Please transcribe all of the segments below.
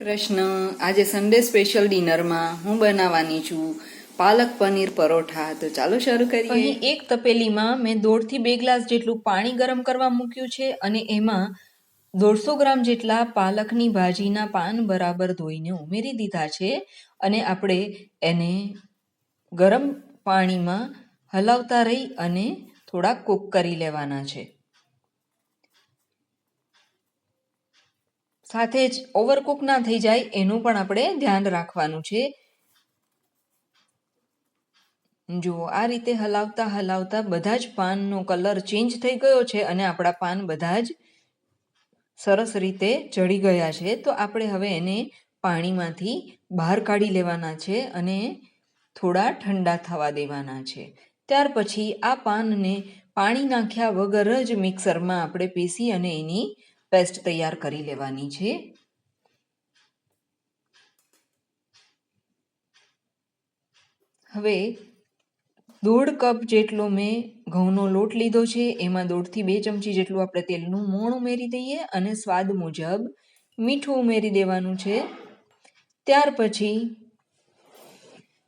કૃષ્ણ. આજે Sunday special ડિનરમાં હું બનાવવાની છું પાલક પનીર પરોઠા. તો ચાલો શરૂ કરીએ. અહીં એક તપેલીમાં મેં 1.5 થી 2 ગ્લાસ જેટલું પાણી ગરમ કરવા મૂક્યું છે અને એમાં 150 ગ્રામ જેટલા પાલકની ભાજીના પાન બરાબર ધોઈને ઉમેરી દીધા છે અને આપણે એને ગરમ પાણીમાં હલાવતા રહી અને થોડા કૂક કરી લેવાના છે. સાથે જ ઓવરકુક ના થઈ જાય એનું પણ આપણે ધ્યાન રાખવાનું છે. જુઓ, આ રીતે હલાવતા હલાવતા બધા જ પાનનો કલર ચેન્જ થઈ ગયો છે અને આપણા પાન બધા જ સરસ રીતે ચડી ગયા છે. તો આપણે હવે એને પાણીમાંથી બહાર કાઢી લેવાના છે અને થોડા ઠંડા થવા દેવાના છે. ત્યાર પછી આ પાનને પાણી નાખ્યા વગર જ મિક્સરમાં આપણે પીસી અને એની પેસ્ટ તૈયાર કરી લેવાની છે. હવે 1.5 કપ જેટલો મેં ઘઉંનો લોટ લીધો છે. એમાં 1.5 થી 2 ચમચી જેટલું આપણે તેલનું મોણ ઉમેરી દઈએ અને સ્વાદ મુજબ મીઠું ઉમેરી દેવાનું છે. ત્યાર પછી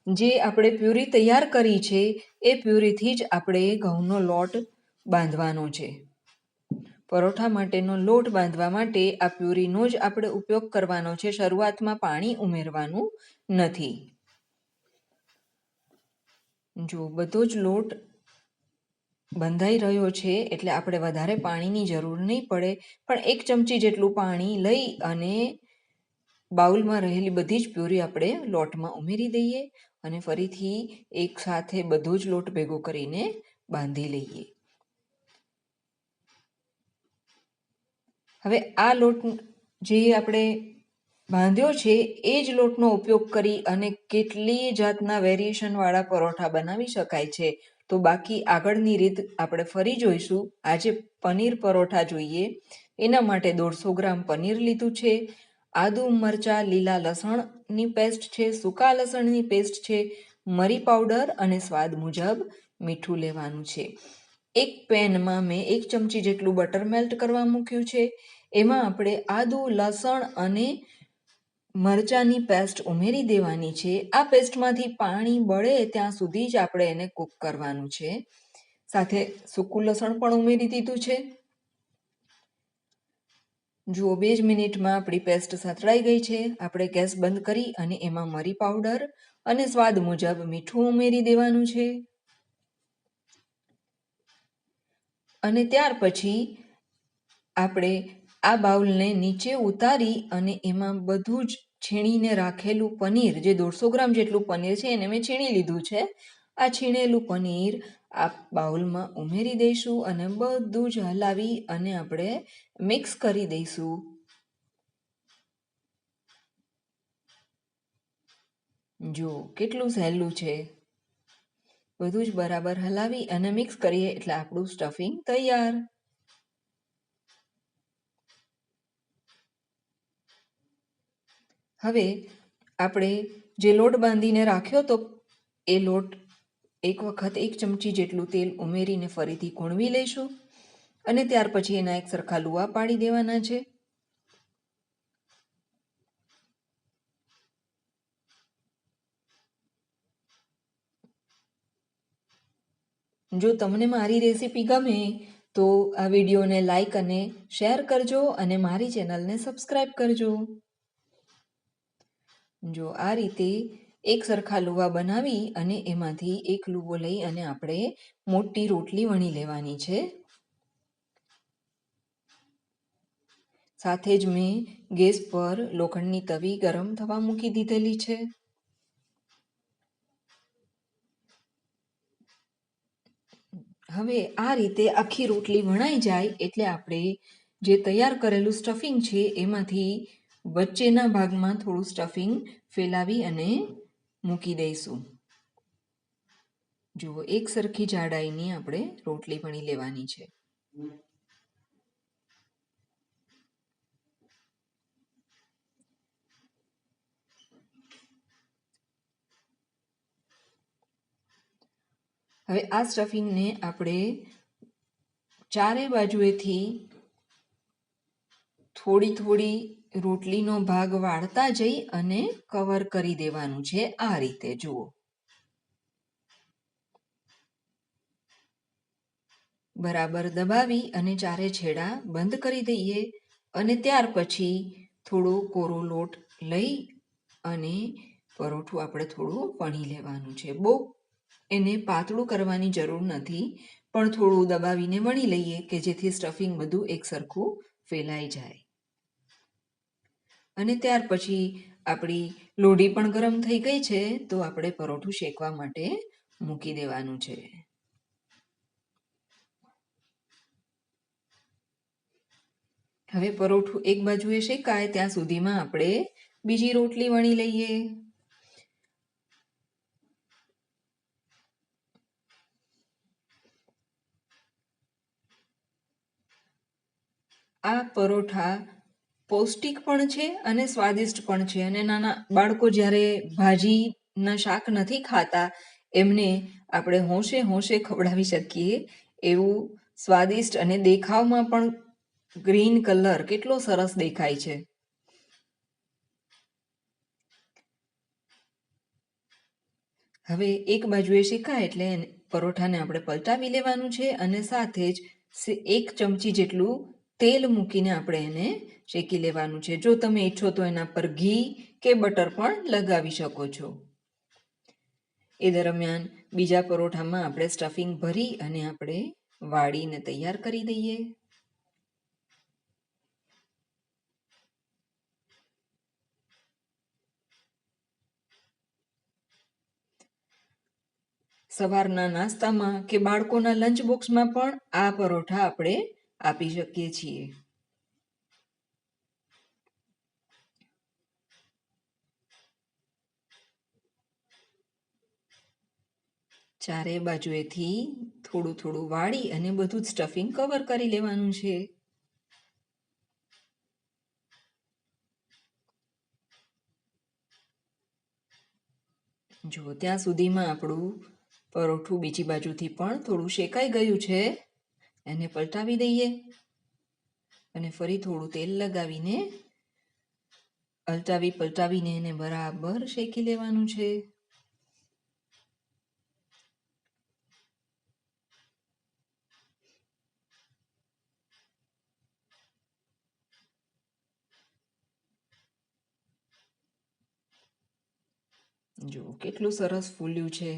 જે આપણે પ્યુરી તૈયાર કરી છે એ પ્યુરીથી જ આપણે ઘઉંનો લોટ બાંધવાનો છે. પરોઠા માટેનો લોટ બાંધવા માટે આ પ્યુરીનો જ આપણે ઉપયોગ કરવાનો છે. શરૂઆતમાં પાણી ઉમેરવાનું નથી. જો બધો જ લોટ બંધાઈ રહ્યો છે એટલે આપણે વધારે પાણીની જરૂર નહીં પડે, પણ 1 ચમચી જેટલું પાણી લઈ અને બાઉલમાં રહેલી બધી જ પ્યુરી આપણે લોટમાં ઉમેરી દઈએ અને ફરીથી એક સાથે બધો જ લોટ ભેગો કરીને બાંધી લઈએ. હવે આ લોટ જે આપણે બાંધ્યો છે એ જ લોટનો ઉપયોગ કરી અને કેટલી જાતના વેરિએશનવાળા પરોઠા બનાવી શકાય છે. તો બાકી આગળની રીત આપણે ફરી જોઈશું. આજે પનીર પરોઠા જોઈએ. એના માટે 150 ગ્રામ પનીર લીધું છે. આદુ, મરચાં, લીલા લસણની પેસ્ટ છે, સૂકા લસણની પેસ્ટ છે, મરી પાવડર અને સ્વાદ મુજબ મીઠું લેવાનું છે. એક પેનમાં મેં 1 ચમચી જેટલું બટર મેલ્ટ કરવા મૂક્યું છે. એમાં આપણે આદુ, લસણ અને મરચાંની પેસ્ટ ઉમેરી દેવાની છે. આ પેસ્ટમાંથી પાણી બળે ત્યાં સુધી જ આપણે એને કૂક કરવાનું છે. સાથે સૂકું લસણ પણ ઉમેરી દીધું છે. જુઓ, 2 જ મિનિટમાં આપણી પેસ્ટ સાતળાઈ ગઈ છે. આપણે ગેસ બંધ કરી અને એમાં મરી પાવડર અને સ્વાદ મુજબ મીઠું ઉમેરી દેવાનું છે. અને ત્યાર પછી આપણે આ બાઉલને નીચે ઉતારી અને એમાં બધું જ છીણીને રાખેલું પનીર, જે 150 ગ્રામ જેટલું પનીર છે એને મેં છીણી લીધું છે. આ છીણેલું પનીર આ બાઉલમાં ઉમેરી દઈશું અને બધું જ હલાવી અને આપણે મિક્સ કરી દઈશું. જો કેટલું સહેલું છે. બધું જ બરાબર હલાવી અને મિક્સ કરીએ એટલે આપણું સ્ટફિંગ તૈયાર. હવે આપણે જે લોટ બાંધીને રાખ્યો તો એ લોટ એક વખત 1 ચમચી જેટલું તેલ ઉમેરીને ફરીથી કૂણવી લઈશું અને ત્યાર પછી એના એક સરખા લુવા પાડી દેવાના છે. જો તમને મારી રેસીપી ગમે તો આ વિડીયોને લાઈક અને શેર કરજો અને મારી ચેનલને સબસ્ક્રાઈબ કરજો. જો આ રીતે એક સરખા લુવા બનાવી અને એમાંથી એક લુવો લઈ અને આપણે મોટી રોટલી વણી લેવાની છે. સાથે જ મેં ગેસ પર લોખંડની તવી ગરમ થવા મૂકી દીધેલી છે. હવે આ રીતે આખી રોટલી વણાઈ જાય એટલે આપણે જે તૈયાર કરેલું સ્ટફિંગ છે એમાંથી વચ્ચેના ભાગમાં થોડું સ્ટફિંગ ફેલાવી અને મૂકી દઈશું. જુઓ, એક સરખી જાડાઈની આપણે રોટલી વણી લેવાની છે. હવે આ સ્ટફિંગને આપણે ચારે બાજુએથી થોડી થોડી રોટલીનો ભાગ વાળતા જઈ અને કવર કરી દેવાનું છે આ રીતે. જુઓ, બરાબર દબાવી અને ચારે છેડા બંધ કરી દઈએ અને ત્યાર પછી થોડો કોરો લોટ લઈ અને પરોઠું આપણે થોડું વણી લેવાનું છે. બહુ એને પાતળું કરવાની જરૂર નથી, પણ થોડું દબાવીને વણી લઈએ કે જેથી સ્ટફિંગ બધું એક સરખું ફેલાઈ જાય. અને ત્યાર પછી આપણી લોઢી પણ ગરમ થઈ ગઈ છે, તો આપણે પરોઠું શેકવા માટે મૂકી દેવાનું છે. હવે પરોઠું એક બાજુએ શેકાય ત્યાં સુધીમાં આપણે બીજી રોટલી વણી લઈએ. આ પરોઠા પૌષ્ટિક પણ છે અને સ્વાદિષ્ટ પણ છે, અને નાના બાળકો જ્યારે ભાજીના શાક નથી ખાતા એમને આપણે હોંશે હોંશે ખવડાવી શકીએ એવું સ્વાદિષ્ટ, અને દેખાવમાં પણ ગ્રીન કલર કેટલો સરસ દેખાય છે. હવે એક બાજુએ શેકાય એટલે પરોઠાને આપણે પલટાવી લેવાનું છે અને સાથે જ 1 ચમચી જેટલું તેલ મૂકીને આપણે એને શેકી લેવાનું છે. જો તમે ઈચ્છો તો એના પર ઘી કે બટર પણ લગાવી શકો છો. એ દરમિયાન બીજા પરોઠામાં આપણે સ્ટફિંગ ભરી અને આપણે વાળીને તૈયાર કરી દઈએ. સવારના નાસ્તામાં કે બાળકોના લંચ બોક્સમાં પણ આ પરોઠા આપણે આપી શકીએ છીએ. ચારે બાજુએથી થોડું થોડું વાળી અને બધું જ સ્ટફિંગ કવર કરી લેવાનું છે. જો ત્યાં સુધીમાં આપણું પરોઠું બીજી બાજુથી પણ થોડું શેકાઈ ગયું છે. એને પલટાવી દઈએ અને ફરી થોડું તેલ લગાવીને પલટાવીને એને બરાબર શેકી લેવાનું છે. જો કેટલું સરસ ફૂલ્યું છે.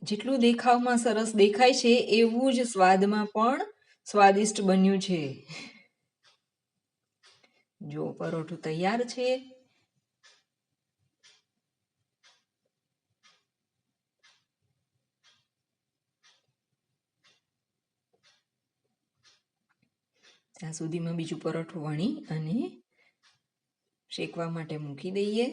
જેટલું દેખાવમાં સરસ દેખાય છે એવું જ સ્વાદમાં પણ સ્વાદિષ્ટ બન્યું છે. જો પરોઠું તૈયાર છે. ત્યાં સુધીમાં બીજું પરોઠું વણી અને શેકવા માટે મૂકી દઈએ.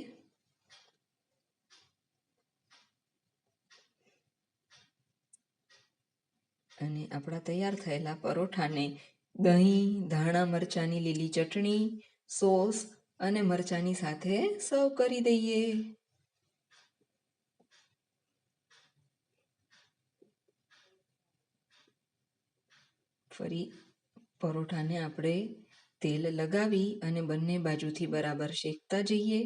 અને આપણા તૈયાર થયેલા પરોઠાને દહીં, ધાણા મરચાંની લીલી ચટણી, સોસ અને મરચાંની સાથે સર્વ કરી દઈએ. ફરી પરોઠાને આપણે તેલ લગાવી અને બંને બાજુથી બરાબર શેકતા જઈએ.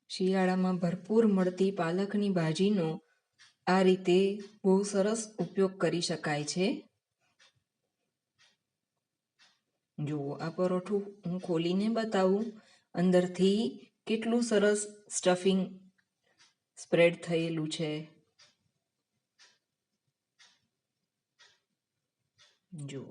શિયાળામાં ભરપૂર મળતી પાલકની ભાજીનો આ રીતે બહુ સરસ ઉપયોગ કરી શકાય છે. જુઓ, આ પરોઠું હું ખોલીને બતાવું અંદરથી કેટલું સરસ સ્ટફિંગ સ્પ્રેડ થયેલું છે. જુઓ.